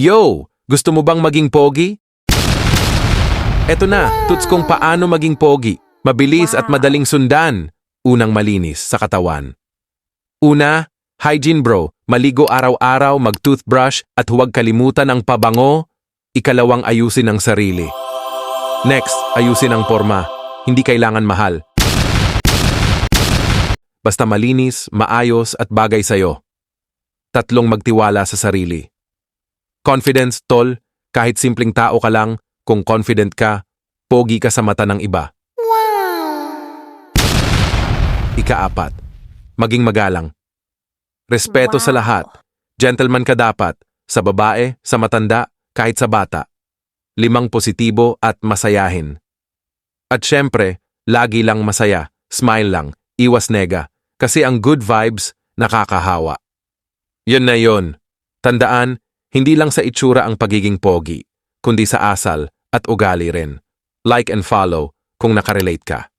Yo! Gusto mo bang maging pogi? Eto na, tuts kung paano maging pogi. Mabilis at madaling sundan. Unang, malinis sa katawan. Una, hygiene bro. Maligo araw-araw, mag-toothbrush at huwag kalimutan ang pabango. Ikalawang, ayusin ang sarili. Next, ayusin ang forma. Hindi kailangan mahal. Basta malinis, maayos at bagay sa'yo. Tatlong, magtiwala sa sarili. Confidence, tol. Kahit simpleng tao ka lang, kung confident ka, pogi ka sa mata ng iba. Ikaapat, maging magalang. Respeto sa lahat. Gentleman ka dapat. Sa babae, sa matanda, kahit sa bata. 5, positibo at masayahin. At syempre, lagi lang masaya. Smile lang. Iwas nega. Kasi ang good vibes, nakakahawa. Yun na yun. Tandaan, hindi lang sa itsura ang pagiging pogi, kundi sa asal at ugali rin. Like and follow kung nakarelate ka.